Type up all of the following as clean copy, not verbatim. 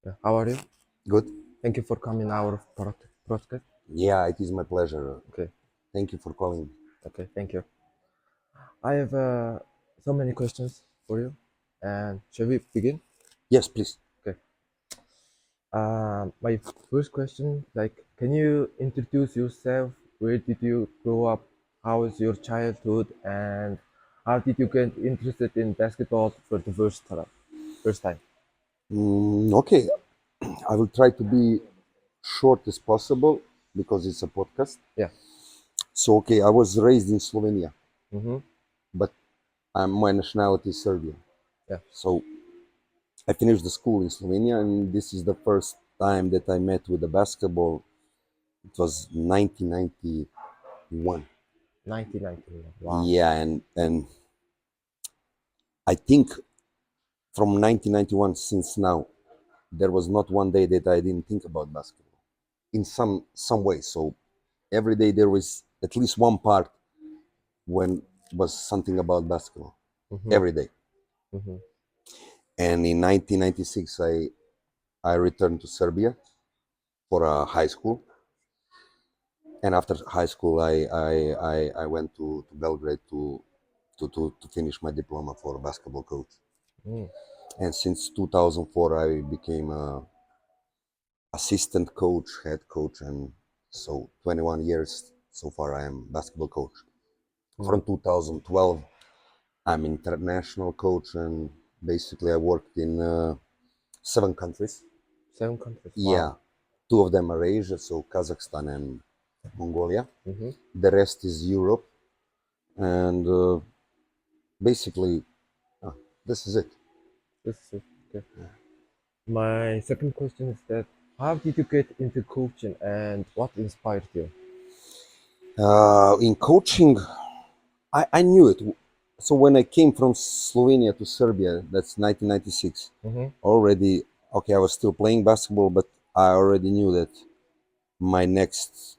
Yeah. How are you? Good. Thank you for coming our podcast. Yeah, it is my pleasure. Okay. Thank you for calling. Okay. Thank you. I have so many questions for you, and shall we begin? Yes, please. Okay. My first question, like, can you introduce yourself? Where did you grow up? How was your childhood? And how did you get interested in basketball for the first time? First time. Okay, I will try to be short as possible because it's a podcast. Yeah. So, okay, I was raised in Slovenia, Mm-hmm. but my nationality is Serbian. Yeah. So, I finished the school in Slovenia, and this is the first time that I met with the basketball. It was 1991. 1991. Wow. Yeah, and I think from 1991 since now, there was not one day that I didn't think about basketball in some way. So every day there was at least one part when was something about basketball Mm-hmm. every day. Mm-hmm. And in 1996, I returned to Serbia for a high school, and after high school, I went to Belgrade to finish my diploma for a basketball coach. Mm. And since 2004, I became a assistant coach, head coach, and so 21 years so far I am basketball coach. From Mm. 2012, I'm international coach, and basically I worked in 7 countries. 7 countries. Wow. Yeah, two of them are Asia, so Kazakhstan and Mongolia. Mm-hmm. The rest is Europe, and basically this is it. This is okay. My second question is that how did you get into coaching and what inspired you? In coaching, I knew it. So when I came from Slovenia to Serbia, that's 1996. Mm-hmm. Already, okay, I was still playing basketball, but I already knew that my next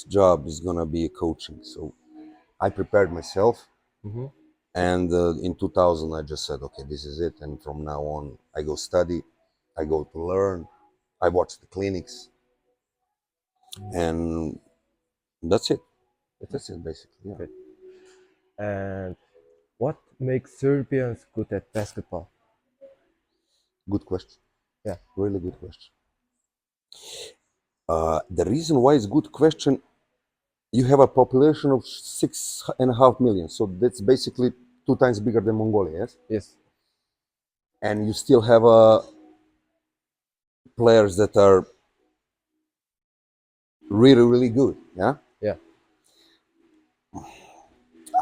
job is gonna be coaching. So I prepared myself, Mm-hmm. and in 2000, I just said, okay, this is it. And from now on, I go study, I go to learn, I watch the clinics, and that's it. That's it. That's it, basically. Yeah. Okay. And what makes Serbians good at basketball? Good question. Yeah. Really good question. The reason why it's good question, you have a population of 6.5 million, so that's basically 2 times bigger than Mongolia, yes? Yes. And you still have players that are really, really good, yeah? Yeah.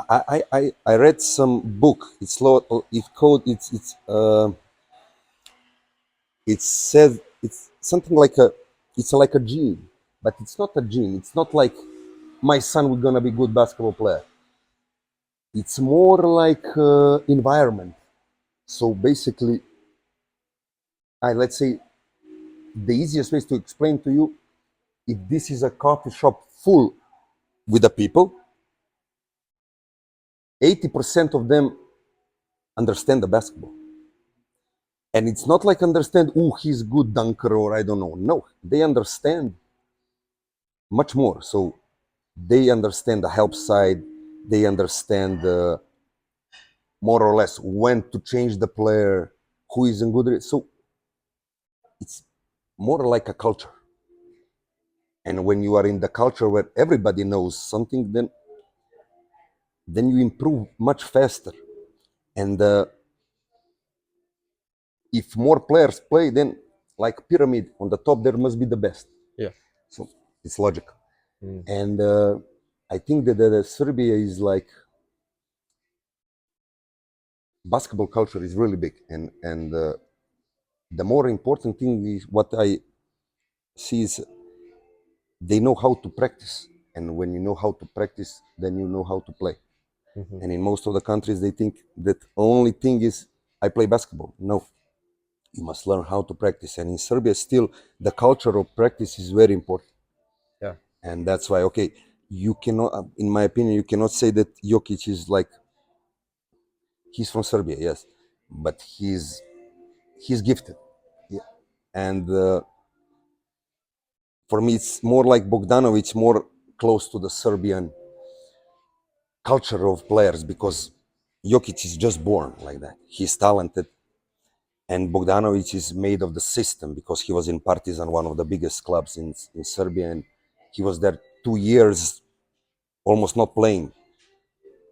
I read some book. It's it says it's something like it's like a gene, but it's not a gene. It's not like my son will gonna be good basketball player. It's more like environment. So basically, I let's say the easiest way is to explain to you, if this is a coffee shop full with the people, 80% of them understand the basketball. And it's not like understand, oh, he's good dunker or I don't know. No, they understand much more. So they understand the help side, they understand more or less when to change the player, who is in good. So it's more like a culture. And when you are in the culture where everybody knows something, then you improve much faster. And if more players play, then like pyramid on the top, there must be the best. Yeah. So it's logical. Mm. And I think that Serbia is like basketball culture is really big, and the more important thing is what I see is they know how to practice, and when you know how to practice, then you know how to play. Mm-hmm. And in most of the countries, they think that only thing is I play basketball. No, you must learn how to practice. And in Serbia, still the culture of practice is very important, Yeah. and that's why you cannot, in my opinion, you cannot say that Jokic is like he's from Serbia, yes, but he's gifted. And for me, it's more like Bogdanovic, more close to the Serbian culture of players because Jokic is just born like that. He's talented, and Bogdanovic is made of the system because he was in Partizan, one of the biggest clubs in Serbia, and he was there 2 years, almost not playing.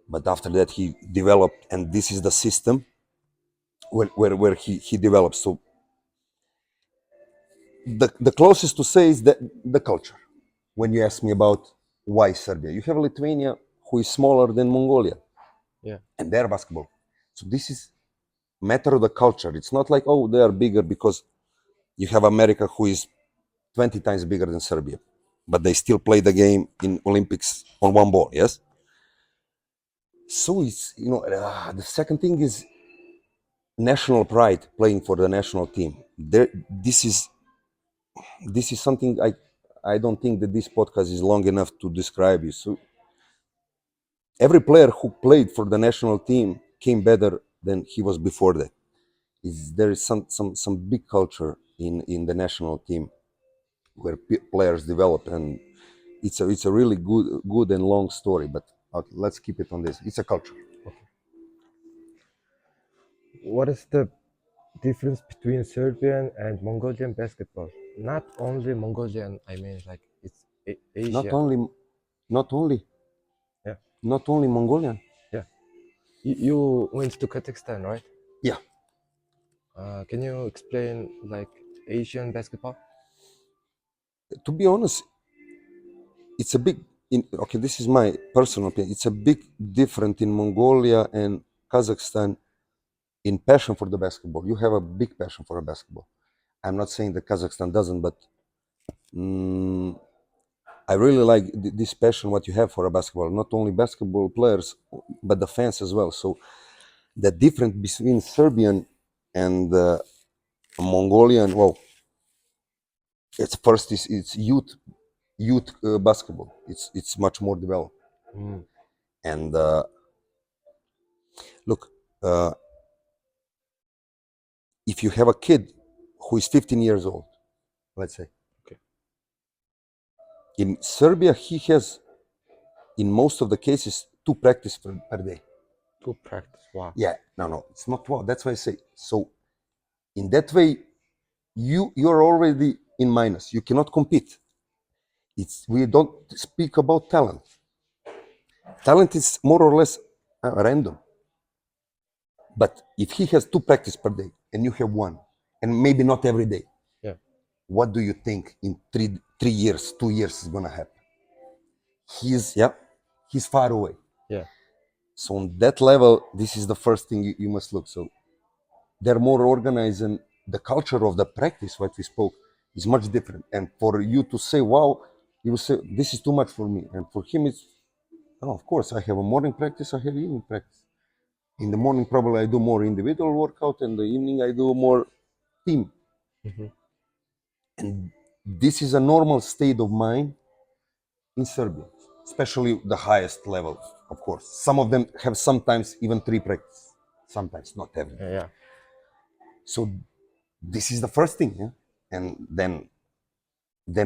But after that, he developed, and this is the system where he developed. So the closest to say is that the culture. When you ask me about why Serbia, you have Lithuania, who is smaller than Mongolia, Yeah. and their basketball. So this is matter of the culture. It's not like, oh, they are bigger because you have America, who is 20 times bigger than Serbia, but they still play the game in Olympics on one ball. Yes. So it's the second thing is national pride, playing for the national team. This is something I don't think that this podcast is long enough to describe you. So every player who played for the national team came better than he was before that. There is some big culture in the national team where players develop, and it's a really good and long story. But okay, let's keep it on this. It's a culture. Okay. What is the difference between Serbian and Mongolian basketball? Not only Mongolian, I mean like it's Not Asia. only not only Yeah, not only Mongolian. yeah. You went to Kazakhstan, right? Yeah. Can you explain like Asian basketball? To be honest, it's a big. Okay, this is my personal opinion. It's a big different in Mongolia and Kazakhstan in passion for the basketball. You have a big passion for a basketball. I'm not saying that Kazakhstan doesn't, but mm, I really like this passion what you have for a basketball. Not only basketball players, but the fans as well. So the difference between Serbian and Mongolian, well, it's first is it's youth basketball. It's much more developed. Mm. And look, uh, if you have a kid who is 15 years old, let's say, Okay. in Serbia, he has, in most of the cases, two practice per day. To practice. Wow. Yeah, no, it's not wow. That's why I say. So in that way, you're already in minus. You cannot compete. We don't speak about talent. Talent is more or less random. But if he has two practice per day and you have one, and maybe not every day, Yeah. what do you think in 3 years, 2 years is gonna happen? He's far away. Yeah. So on that level, this is the first thing you must look. So they're more organized, and the culture of the practice, what we spoke, is much different. And for you to say, wow, you will say, this is too much for me. And for him, it's, oh, of course, I have a morning practice, I have evening practice. In the morning, probably I do more individual workout, and the evening, I do more team. Hmm. And this is a normal state of mind in Serbia, especially the highest level, of course. Some of them have sometimes even three practice, sometimes not every. Yeah. Yeah. So this is the first thing, yeah? And then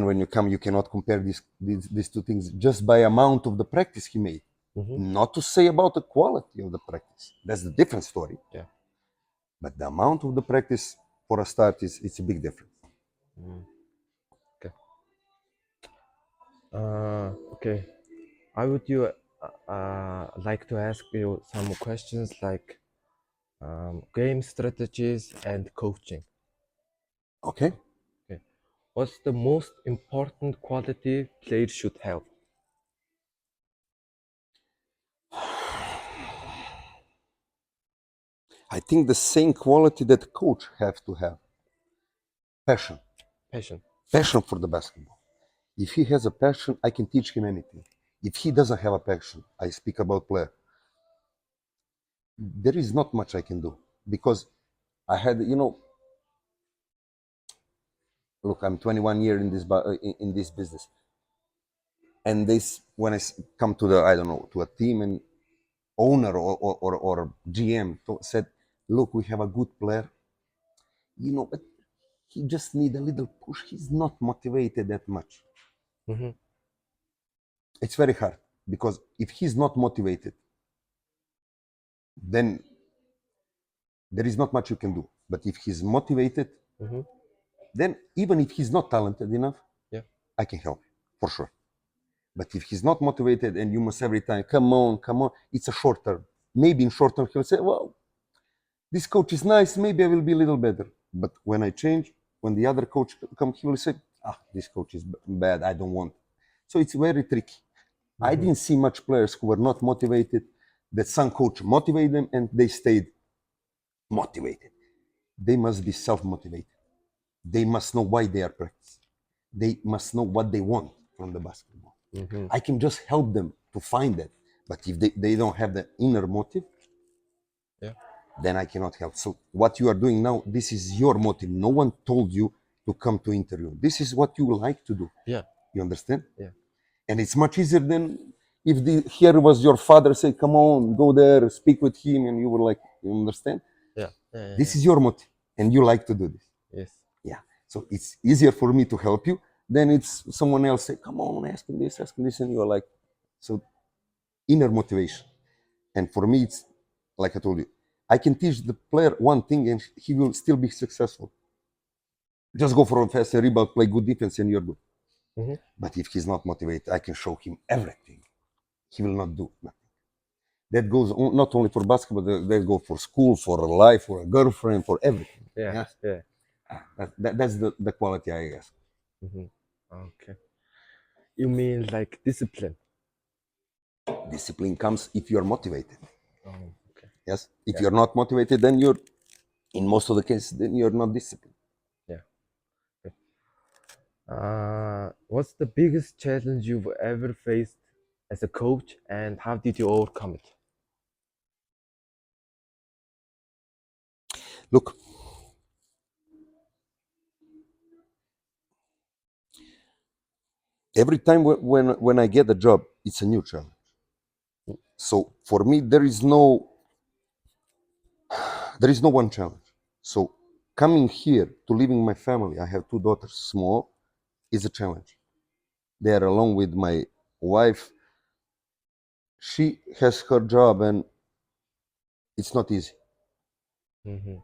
when you come, you cannot compare these two things just by amount of the practice he made. Hmm. Not to say about the quality of the practice. That's the different story. Yeah. But the amount of the practice for a start is it's a big difference. Mm. Okay. Okay. I would you like to ask you some questions like game strategies and coaching. Okay. Okay. What's the most important quality players should have? I think the same quality that coach have to have. Passion. Passion. Passion for the basketball. If he has a passion, I can teach him anything. If he doesn't have a passion, I speak about player, there is not much I can do because I had, look, I'm 21 years in this business, and this when come to the I don't know to a team and owner or GM said, look, we have a good player, but he just need a little push. He's not motivated that much. Mm-hmm. It's very hard because if he's not motivated, then there is not much you can do. But if he's motivated, Mm-hmm. then even if he's not talented enough, Yeah. I can help for sure. But if he's not motivated and you must every time, come on, come on, it's a short term. Maybe in short term he'll say, well, this coach is nice, maybe I will be a little better. But when I change, when the other coach comes, he will say, this coach is bad, I don't want. So it's very tricky. I Mm-hmm. didn't see much players who were not motivated, that some coach motivated them and they stayed motivated. They must be self-motivated. They must know why they are practicing. They must know what they want from the basketball. Mm-hmm. I can just help them to find that. But if they don't have the inner motive, Yeah. then I cannot help. So what you are doing now, this is your motive. No one told you to come to interview. This is what you like to do. Yeah. You understand? Yeah. And it's much easier than if here was your father say, come on, go there, speak with him, and you were like, you understand? Yeah. Yeah. Yeah. This Yeah. is your motive, and you like to do this. Yes. Yeah. So it's easier for me to help you than it's someone else say, come on, ask him this, and you're like, so inner motivation. And for me, it's like I told you, I can teach the player one thing and he will still be successful. Just go for a fast rebound, play good defense, and you're good. Mm-hmm. But if he's not motivated, I can show him everything. He will not do nothing. That goes not only for basketball, that goes for school, for a life, for a girlfriend, for everything. Yeah. Yes, Yeah. that's the quality I ask. Mm-hmm. Okay. You mean like discipline? Discipline comes if you're motivated. Oh, okay. Yes, if Yeah. you're not motivated, then you're in most of the cases, then you're not disciplined. Yeah. Okay. What's the biggest challenge you've ever faced as a coach, and how did you overcome it? Look, every time when I get a job, it's a new challenge. So for me, there is no one challenge. So coming here to living my family, I have two daughters, small, is a challenge. They are along with my wife. She has her job, and it's not easy. Mm-hmm.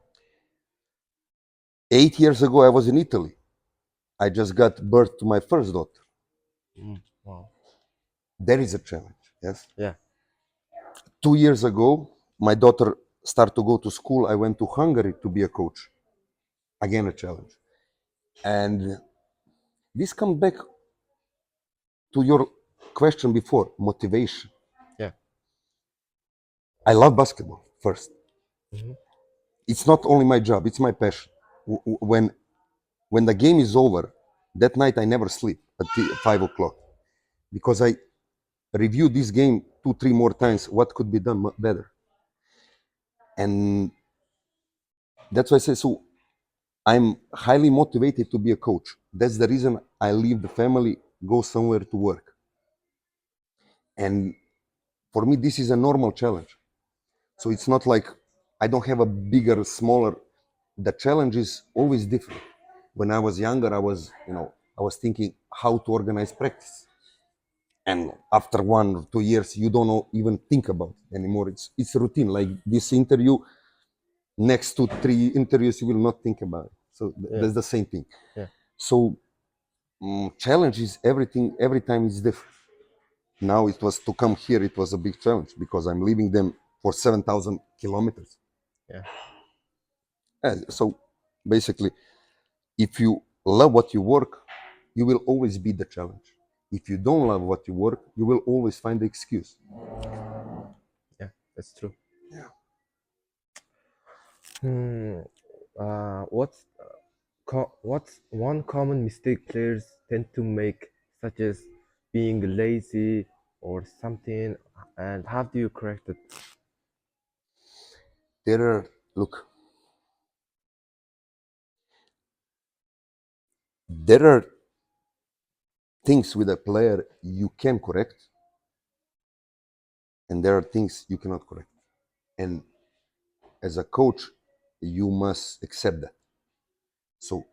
8 years ago, I was in Italy. I just got birth to my first daughter. Mm. Wow. There is a challenge. Yes. Yeah. 2 years ago, my daughter started to go to school. I went to Hungary to be a coach. Again, a challenge. And this comes back to your question before, motivation. Yeah. I love basketball first. Mm-hmm. It's not only my job, it's my passion. When the game is over, that night I never sleep until 5 o'clock because I review this game 2, 3 more times. What could be done better? And that's why I say so. I'm highly motivated to be a coach. That's the reason I leave the family, go somewhere to work. And for me, this is a normal challenge. So it's not like I don't have a bigger, smaller. The challenge is always different. When I was younger, I was thinking how to organize practice. And after 1 or 2 years, you don't know, even think about it anymore. It's routine. Like this interview, next 2, 3 interviews, you will not think about it. So Yeah. that's the same thing. Yeah. So challenge is everything. Every time is different. Now it was to come here. It was a big challenge because I'm leaving them for 7,000 kilometers. Yeah. So basically, if you love what you work, you will always be the challenge. If you don't love what you work, you will always find the excuse. Yeah. That's true. Yeah. Hmm. What's one common mistake players tend to make, such as being lazy or something, and how do you correct it? There are, look, there are things with a player you can correct, and there are things you cannot correct. And as a coach, you must accept that. So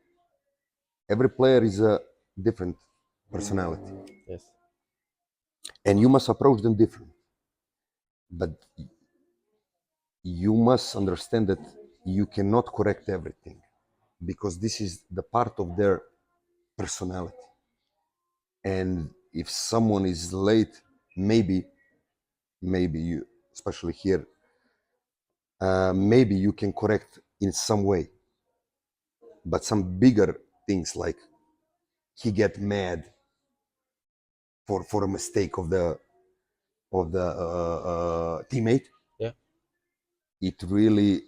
Every player is a different personality, Yes. and you must approach them different. But you must understand that you cannot correct everything because this is the part of their personality. And if someone is late, maybe you, especially here, maybe you can correct in some way. But some bigger things like he get mad for a mistake of the teammate, Yeah. it really,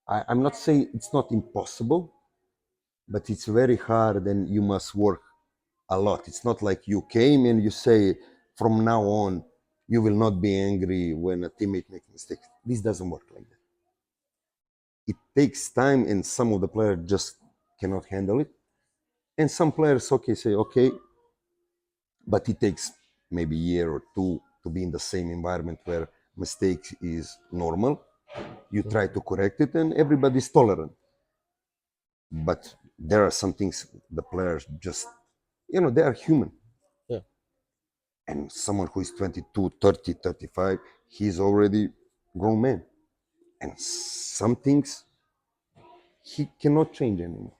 I'm not saying it's not impossible, but it's very hard and you must work a lot. It's not like you came and you say from now on you will not be angry when a teammate makes mistakes. This doesn't work like that. It takes time and some of the players just cannot handle it. And some players say okay, but it takes maybe a year or two to be in the same environment where mistakes is normal. You try to correct it and everybody's tolerant. But there are some things the players just, they are human. Yeah. And someone who is 22, 30, 35, he's already grown man. And some things he cannot change anymore.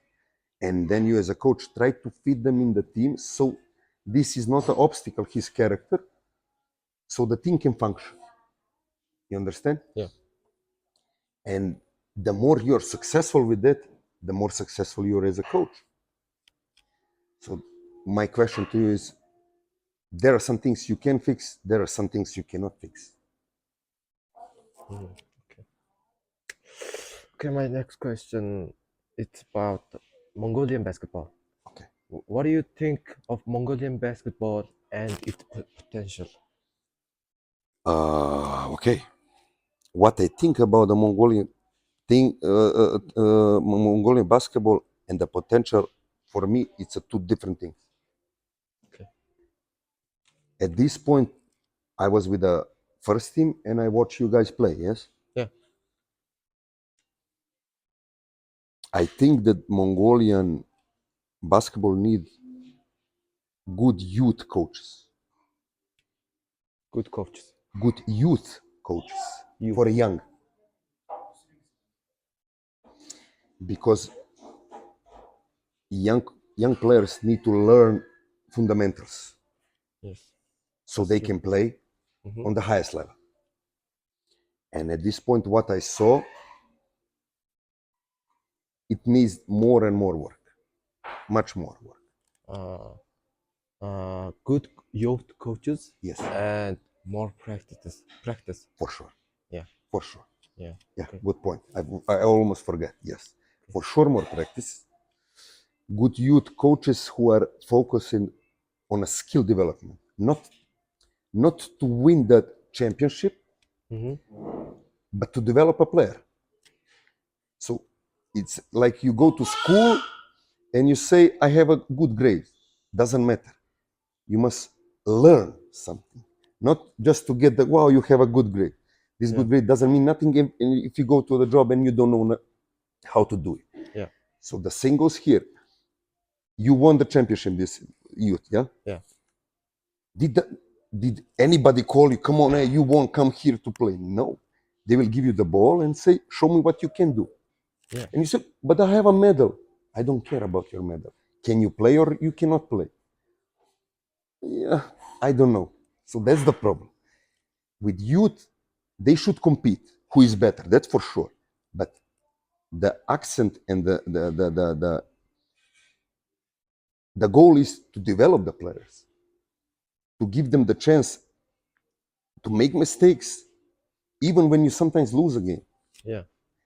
And then you as a coach try to feed them in the team so this is not an obstacle, his character, so the team can function. You understand? Yeah. And the more you're successful with that, the more successful you're as a coach. So my question to you is, there are some things you can fix, there are some things you cannot fix. Okay. Okay, my next question it's about Mongolian basketball. Okay. What do you think of Mongolian basketball and its potential? Okay. What I think about the Mongolian basketball and the potential, for me, it's a two different things. Okay. At this point, I was with the first team and I watched you guys play. Yes, Yeah. I think that Mongolian basketball need good youth coaches, Good coaches. good youth coaches You. for young, because young young players need to learn fundamentals Yes. so That's they true. can play Mhm. on the highest level. And at this point, what I saw, it needs more and more work, much more work. Uh, good youth coaches Yes, and more practice. Practice. for sure, Yeah. for sure. Yeah. Yeah, Okay. good point. I almost forget. Yes, for sure, more practice. Good youth coaches who are focusing on a skill development, not to win that championship, Mm-hmm. but to develop a player. So it's like you go to school and you say, I have a good grade. Doesn't matter. You must learn something, not just to get the, wow, you have a good grade. This Yeah. good grade doesn't mean nothing if you go to the job and you don't know how to do it. Yeah. So the same goes here. You won the championship this youth, yeah? Yeah. Did the, did anybody call you, come on, hey, you won't come here to play? No. They will give you the ball and say, show me what you can do. Yeah. And you say, but I have a medal. I don't care about your medal. Can you play or you cannot play? Yeah, I don't know. So that's the problem. With youth, they should compete. Who is better? That's for sure. But the accent and the goal is to develop the players, to give them the chance to make mistakes, even when you sometimes lose a game. Yeah.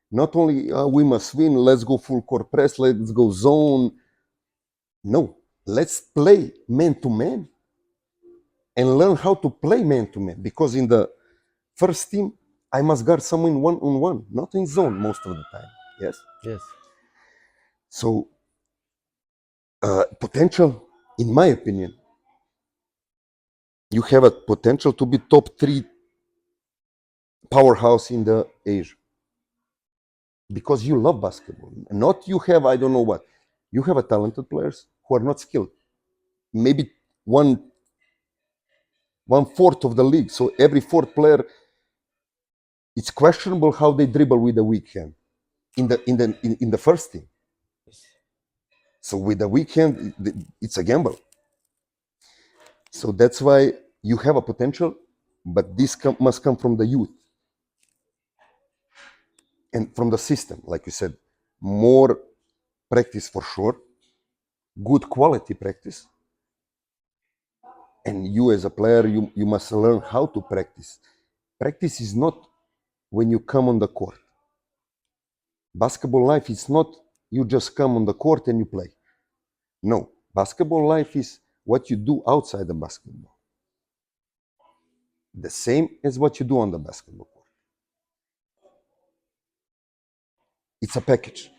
Not only we must win, let's go full court press, let's go zone. No, let's play man to man and learn how to play man to man. Because in the first team, I must guard someone one on one, not in zone most of the time. Yes. Yes. So potential, in my opinion, you have a potential to be top three powerhouse in the Asia because you love basketball. Not you have I don't know what. You have a talented players who are not skilled. Maybe one fourth of the league. So every fourth player, it's questionable how they dribble with the weak hand in the first team. So with the weak hand, it's a gamble. So that's why you have a potential, but this must come from the youth and from the system, like you said. More practice for sure, good quality practice, and you as a player, you must learn how to practice. Practice is not when you come on the court. Basketball life is not you just come on the court and you play. No, basketball life is what you do outside the basketball. The same as what you do on the basketball court. It's a package.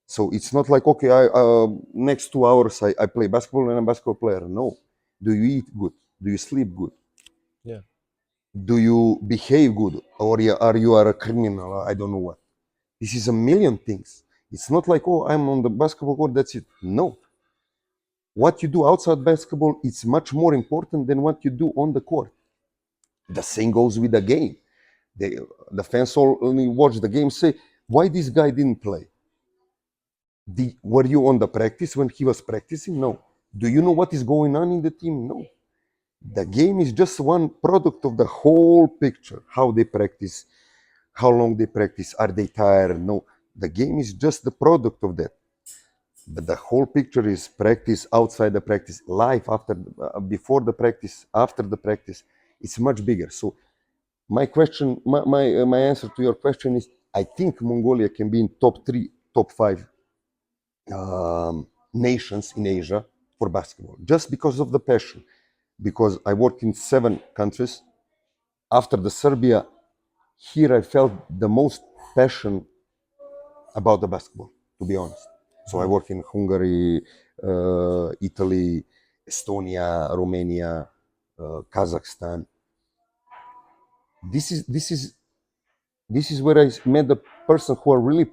So it's not like, okay, next 2 hours I play basketball and I'm a basketball player. No. Do you eat good? Do you sleep good? Yeah. Do you behave good? Or are you a criminal? I don't know what. This is a million things. It's not like, oh, I'm on the basketball court, that's it. No. What you do outside basketball is much more important than what you do on the court. The same goes with the game. They, the fans all only watch the game, say, why this guy didn't play? Were you on the practice when he was practicing? No. Do you know what is going on in the team? No. The game is just one product of the whole picture. How they practice, how long they practice, are they tired? No. The game is just the product of that. But the whole picture is practice, outside the practice, life after, before the practice, after the practice. It's much bigger. So my answer to your question is, I think Mongolia can be in top 3, top 5 nations in Asia for basketball, just because of the passion. Because I worked in 7 countries. After the Serbia, here I felt the most passion about the basketball, to be honest. So I worked in Hungary, Italy, Estonia, Romania, Kazakhstan. This is where I met the person who are really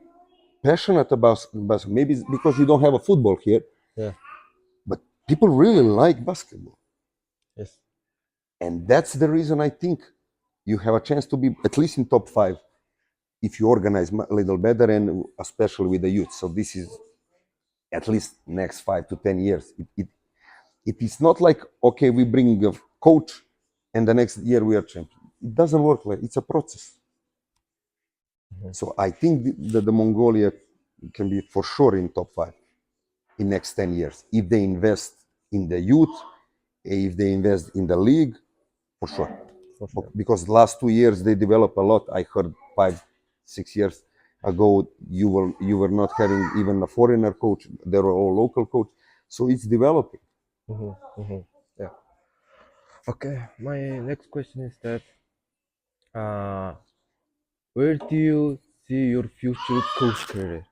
passionate about basketball. Maybe it's because you don't have a football here, Yeah. but people really like basketball. Yes. And that's the reason I think you have a chance to be at least in top 5 if you organize a little better, and especially with the youth. So this is at least next 5 to 10 years. It is not like, okay, we bring a coach and the next year we are champion. It doesn't work like it's a process. So I think that the Mongolia can be for sure in top 5 in next 10 years if they invest in the youth, if they invest in the league, for sure. For sure. Because the last 2 years they develop a lot. I heard 5, 6 years ago you were not having even a foreigner coach. They were all local coach. So it's developing. Yeah. Okay. My next question is that uh, where do you see your future coach career?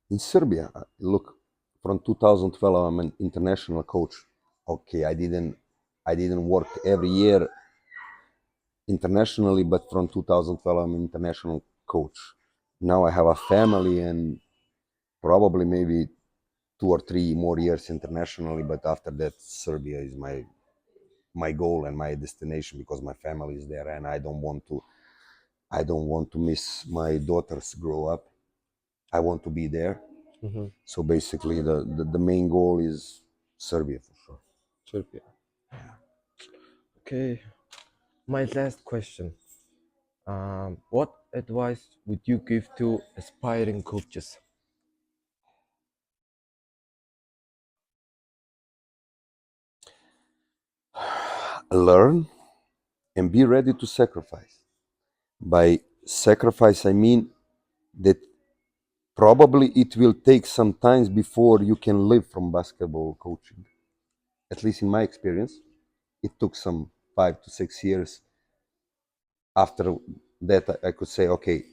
In Serbia, look, from 2012 I'm an international coach. Okay, I didn't work every year internationally, but from 2012 I'm an international coach. Now I have a family and probably maybe 2 or 3 more years internationally, but after that Serbia is my goal and my destination, because my family is there and I don't want to miss my daughters grow up. I want to be there. Mm-hmm. So basically the main goal is Serbia for sure. Serbia. Okay. My last question. What advice would you give to aspiring coaches? Learn and be ready to sacrifice. By sacrifice I mean that probably it will take some time before you can live from basketball coaching. At least in my experience, it took some 5 to 6 years. After that, I could say, okay,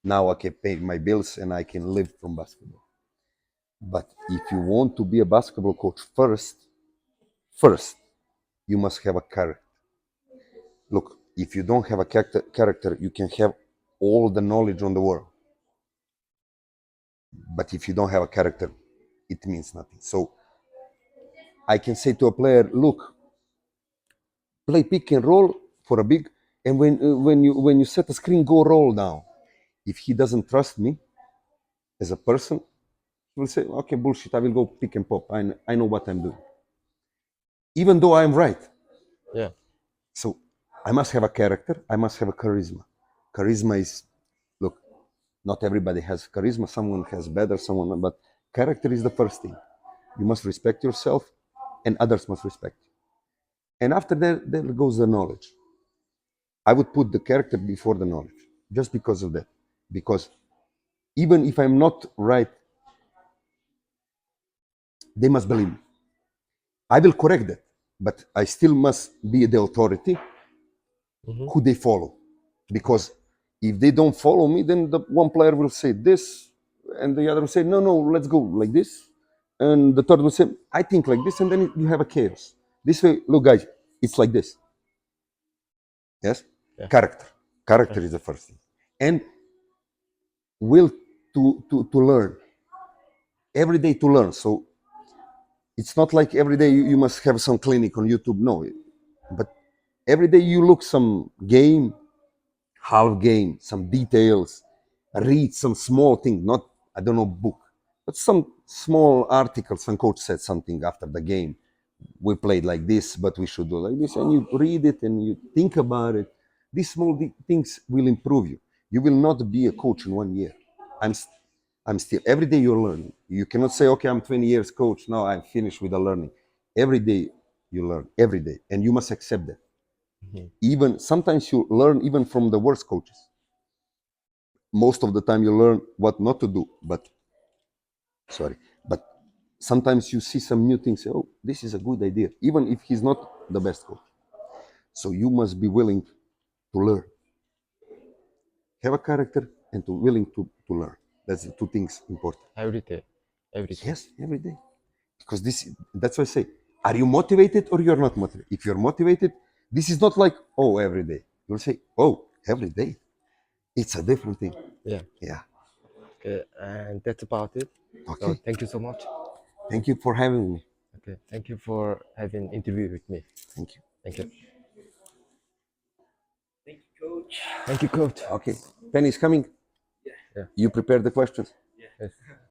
now I can pay my bills and I can live from basketball. But if you want to be a basketball coach first, you must have a character. Look, if you don't have a character, you can have all the knowledge on the world. But if you don't have a character, it means nothing. So I can say to a player, look, play pick and roll for a big, and when you set a screen, go roll down. If he doesn't trust me as a person, he will say, okay, bullshit, I will go pick and pop. I know what I'm doing. Even though I'm right. Yeah. So I must have a character, I must have a charisma. Charisma is, look, not everybody has charisma, someone has better, someone, but character is the first thing. You must respect yourself, and others must respect you. And after that, there goes the knowledge. I would put the character before the knowledge, just because of that. Because even if I'm not right, they must believe me. I will correct that, but I still must be the authority who they follow. Because if they don't follow me, then the one player will say this, and the other will say, no, let's go like this. And the third will say, I think like this, and then you have a chaos. This way, look, guys, it's like this. Yes? Yeah. Character. Character is the first thing. And will to learn. Every day to learn. So it's not like every day you must have some clinic on YouTube. No. But every day you look some game, half game, some details, read some small thing, not, I don't know, book, but some small article. Some coach said something after the game. We played like this, but we should do like this. And you read it and you think about it. These small things will improve you. You will not be a coach in 1 year. I'm still, every day you're learning. You cannot say, okay, I'm 20 years coach, now I'm finished with the learning. Every day you learn, every day. And you must accept that. Even sometimes you learn even from the worst coaches. Most of the time you learn what not to do, but sometimes you see some new things, say, oh, this is a good idea, even if he's not the best coach. So you must be willing to learn, have a character, and to willing to learn. That's the two things important. Every day. Every day. Yes, every day. Because that's why I say, are you motivated or you're not motivated? If you're motivated, this is not like, oh, every day. You'll say, oh, every day. It's a different thing. Yeah. Yeah. Okay. And that's about it. So Okay. thank you so much. Thank you for having me. Okay. Thank you for having interview with me. Thank you. Thank you. Thank you, coach. Thank you, coach. Okay. Penny is coming. Yeah. You prepare the questions. Yes.